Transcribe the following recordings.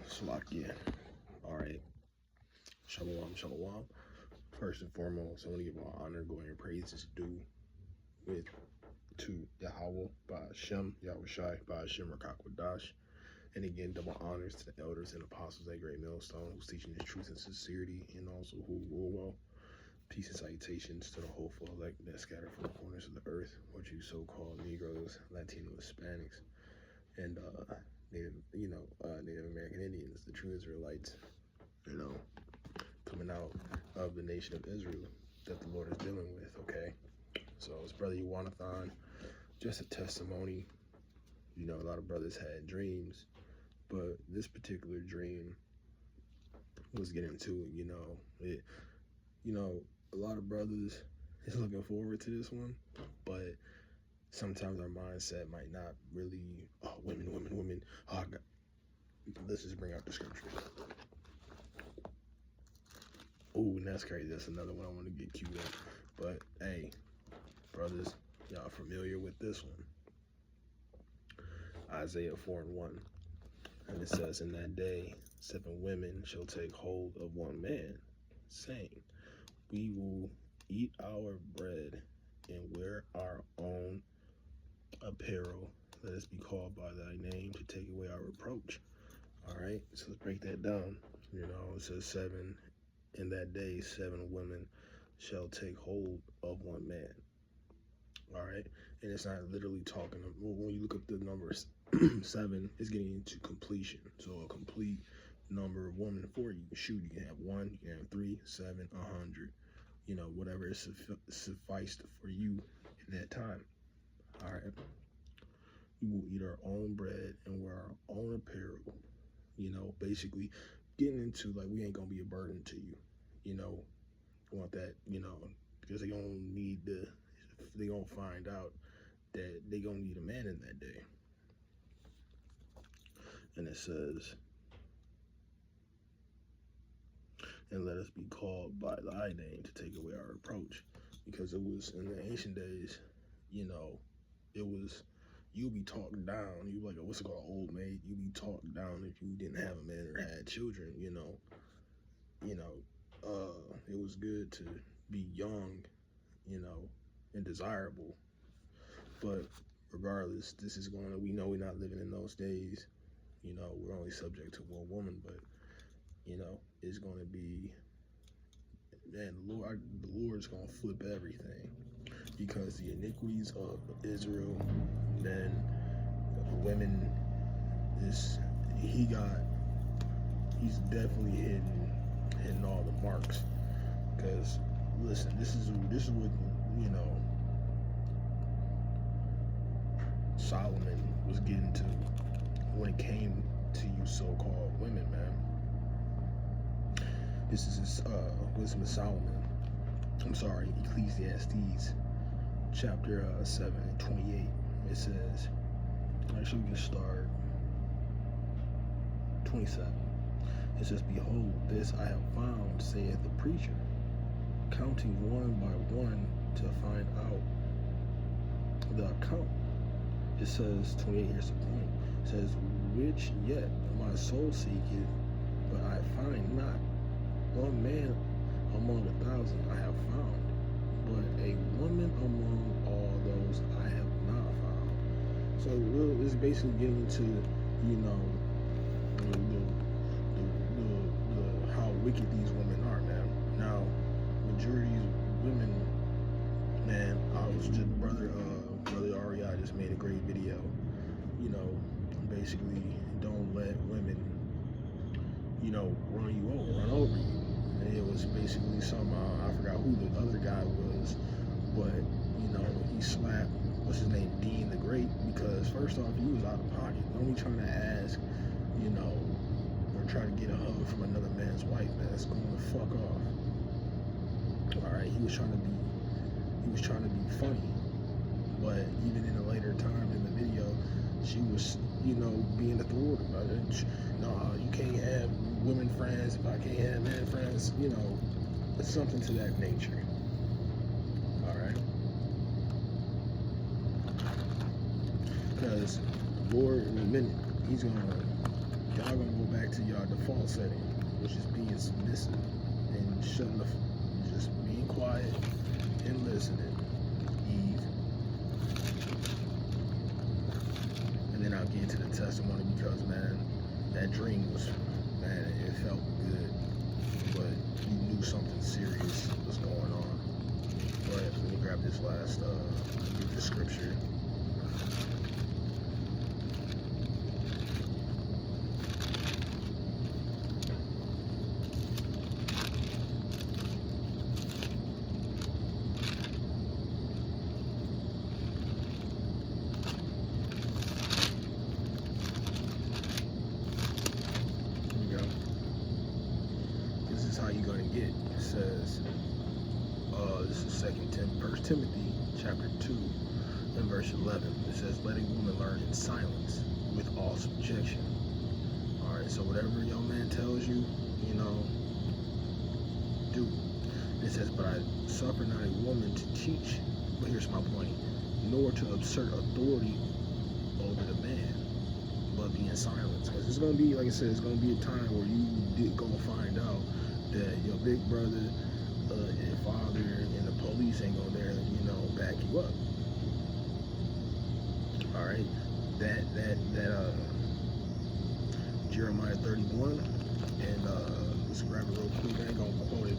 Slovakia. All right. Shalom, shalom. First and foremost, I want to give all honor, glory, and praises due to Yahweh, by Hashem, Yahweh Shai, by Hashem, Rakakwadash. And again, double honors to the elders and apostles at Great Millstone who's teaching this truth and sincerity, and also who rule well. Peace and salutations to the hopeful elect that scattered from the corners of the earth, what you so-called Negroes, Latino, Hispanics, and Native American Indians, the true Israelites, coming out of the nation of Israel that the Lord is dealing with, okay? So it's Brother Yawanathan, just a testimony. A lot of brothers had dreams, but this particular dream was getting to it. A lot of brothers is looking forward to this one, but sometimes our mindset might not really, women. Oh, God. Let's just bring out the scripture. Oh, and that's crazy. That's another one I want to get queued up. But, hey, brothers, y'all familiar with this one. Isaiah 4:1. And it says, in that day, 7 women shall take hold of one man, saying, we will eat our bread and wear our own apparel. Let us be called by thy name to take away our reproach. All right, so let's break that down. It says 7, in that day, 7 women shall take hold of one man. All right, and it's not literally talking, when you look up the numbers, 7 is getting into completion. So a complete number of women for you. Shoot, you can have 1, you can have 3, 7, 100. Whatever is sufficed for you in that time. All right. We will eat our own bread and wear our own apparel. Basically getting into like we ain't gonna be a burden to you. Want that, because they gonna find out that they gonna need a man in that day. And it says, and let us be called by thy name to take away our reproach. Because it was in the ancient days, it was, you'd be talked down. You like, what's it called, old maid? You'd be talked down if you didn't have a man or had children, it was good to be young, and desirable. But regardless, this is going to, we know we're not living in those days. We're only subject to one woman, but, it's going to be, man, the Lord's going to flip everything. Because the iniquities of Israel, man, women, he's definitely hitting all the marks. Because listen, this is what Solomon was getting to when it came to you so-called women, man. This is his Wisdom of Solomon. I'm sorry, Ecclesiastes chapter 7:28. It says, actually we can start 27. It says, behold, this I have found, saith the preacher, counting one by one to find out the account. It says 28, here's the point. It says, which yet my soul seeketh, but I find not. One man among 1,000 I have found, but a woman among all those I have not found. So it's basically getting to, how wicked these women are, man. Now, majority of women, man, I was just brother REI just made a great video. Basically don't let women, run over you. And it was basically I forgot who the other guy was, but he slapped, what's his name, Dean the Great, because first off, he was out of pocket, only trying to ask, or try to get a hug from another man's wife. Man, that's going to fuck off. All right, he was trying to be funny, but even in a later time in the video, she was, being authoritative about it. No, you can't have women friends if I can't have man friends, something to that nature. All right. Because Lord, in a minute, y'all gonna go back to your default setting, which is being submissive and just being quiet and listening. Eve. And then I'll get into the testimony because, man, that dream was, man, it felt good, but you knew something serious was going on. All right, let me grab this last, the scripture. How you're going to get. It says, this is 1 Timothy chapter 2 and verse 11. It says, let a woman learn in silence with all subjection. All right, so whatever your man tells you, do. It says, but I suffer not a woman to teach, but here's my point, nor to assert authority over the man, but be in silence. Because it's going to be, like I said, it's going to be a time where you going to find out that your big brother and father and the police ain't gonna there, back you up. All right, that Jeremiah 31, and let's grab it real quick. I ain't gonna quote it.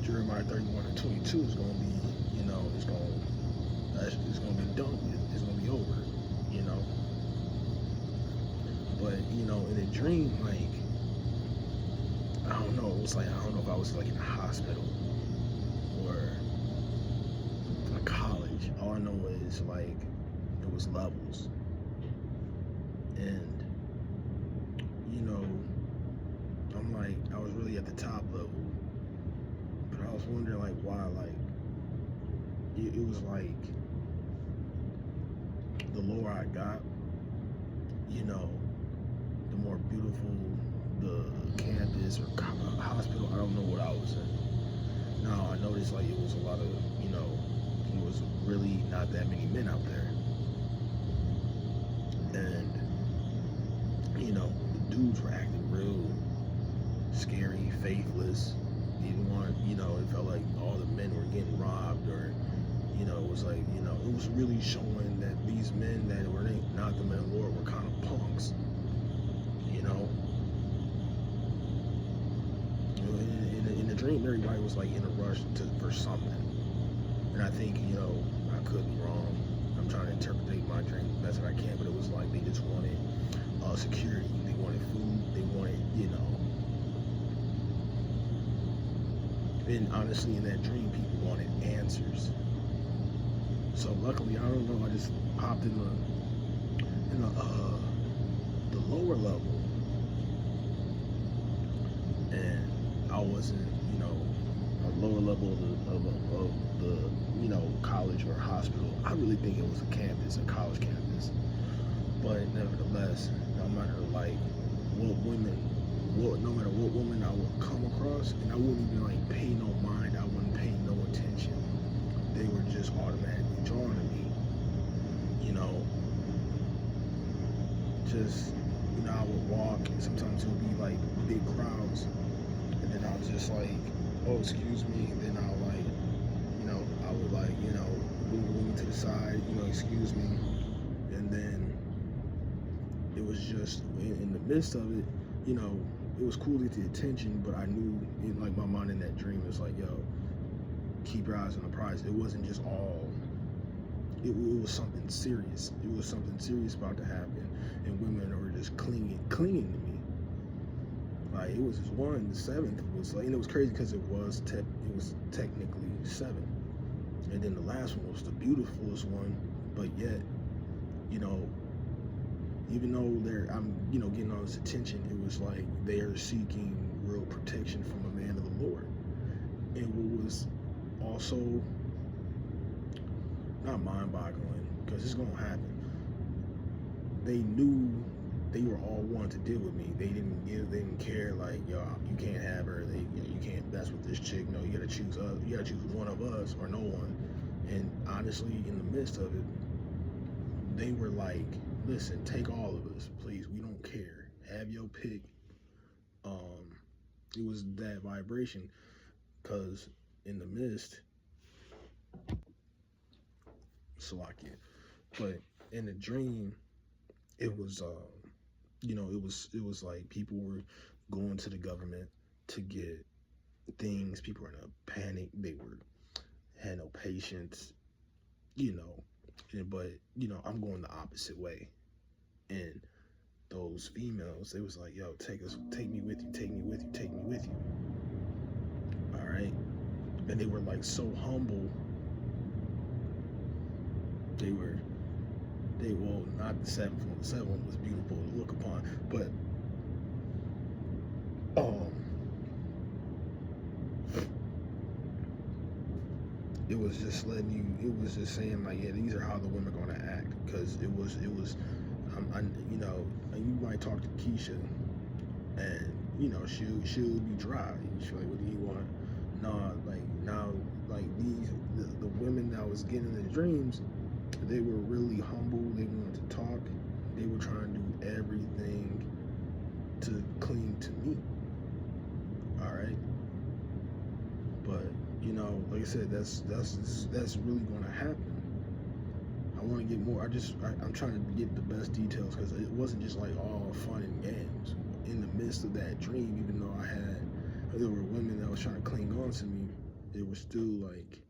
Jeremiah 31 and 22 is going to be, it's going to be done with. It's going to be over, But, in a dream, like, I don't know. It was like, I don't know if I was like in a hospital or a college. All I know is like, it was levels. And, I'm like, I was really at the top level. I was wondering like why, like it was like the lower I got, the more beautiful the campus or hospital. I don't know what I was in. Now I noticed like it was a lot of, it was really not that many men out there, and the dudes were acting real scary, faithless. Didn't want, it felt like all the men were getting robbed, or, it was like, it was really showing that these men that were not the men of the Lord were kind of punks, In the dream, everybody was like in a rush for something, and I think, I could be wrong. I'm trying to interpret my dream the best that I can, but it was like they just wanted security, they wanted food, they wanted, And honestly, in that dream, people wanted answers. So luckily, I don't know, I just popped in the lower level, and I wasn't, a lower level of the college or hospital. I really think it was a campus, a college campus. But nevertheless, no matter like no matter what woman I would come across, and I wouldn't even like pay no mind, I wouldn't pay no attention. They were just automatically drawn to me, just, I would walk, and sometimes it would be like big crowds, and then I was just like, oh, excuse me, and then I'll like, I would like, move a woman to the side, excuse me, and then it was just, in the midst of it, it was cool to get the attention, but I knew, like my mind in that dream was like, yo, keep your eyes on the prize. It wasn't just all, it was something serious. It was something serious about to happen, and women were just clinging to me. Like, it was just one, the seventh was like, and it was crazy because it was technically 7. And then the last one was the beautifulest one, but yet, even though I'm getting all this attention, it was like they're seeking real protection from a man of the Lord. And what was also not mind-boggling, because it's gonna happen, they knew they were all wanting to deal with me. They didn't care like, yo, you can't have her. You can't mess with this chick. No, you gotta choose us. You gotta choose one of us or no one. And honestly, in the midst of it, they were like, listen, take all of us, please. We don't care. Have your pick. It was that vibration, because in the midst, Salakia, but in the dream, it was, it was like people were going to the government to get things. People were in a panic. They had no patience, but I'm going the opposite way. And those females, they was like, yo, take me with you, take me with you, take me with you. All right. And they were like so humble. Well, not the seventh one. The seventh one was beautiful to look upon, but it was just it was just saying like, yeah, these are how the women are gonna act, because it was, you might talk to Keisha, and she'll be dry. She's like, what do you want? Nah, like now, like the women that was getting the dreams, they were really humble. They wanted to talk. They were trying to do everything to cling to me. All right, but like I said, that's really going to happen. I want to get more. I'm trying to get the best details, because it wasn't just like all fun and games. In the midst of that dream, even though there were women that was trying to cling on to me, there was still like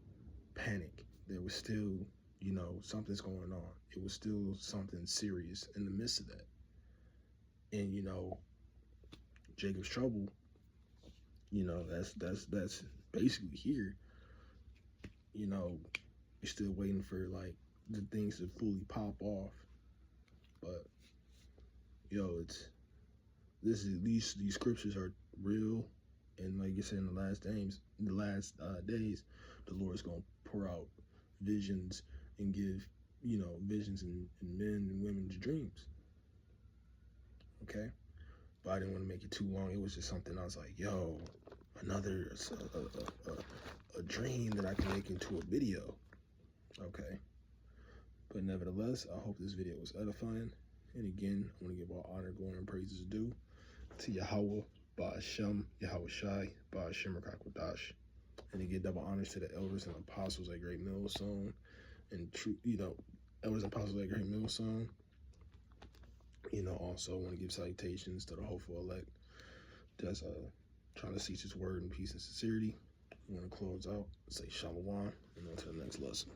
panic. There was still, something's going on. It was still something serious in the midst of that. And Jacob's trouble, that's basically here. You're still waiting for like the things to fully pop off. But these scriptures are real, and like you said, in the last days, the Lord's gonna pour out visions and give visions and men and women's dreams. Okay, but I didn't want to make it too long. It was just something I was like, yo, another a dream that I can make into a video. Okay, but nevertheless, I hope this video was edifying. And again, I want to give all honor, glory, and praises due to Yahweh, Ba'ashem, Yahweh Shai, Ba'ashem Rakakwadash. And to give double honors to the elders and apostles at Great Millstone, and true, elders and apostles at Great Millstone. Also I want to give salutations to the hopeful elect that's trying to seek His word in peace and sincerity. I want to close out, say Shalom, and on to the next lesson.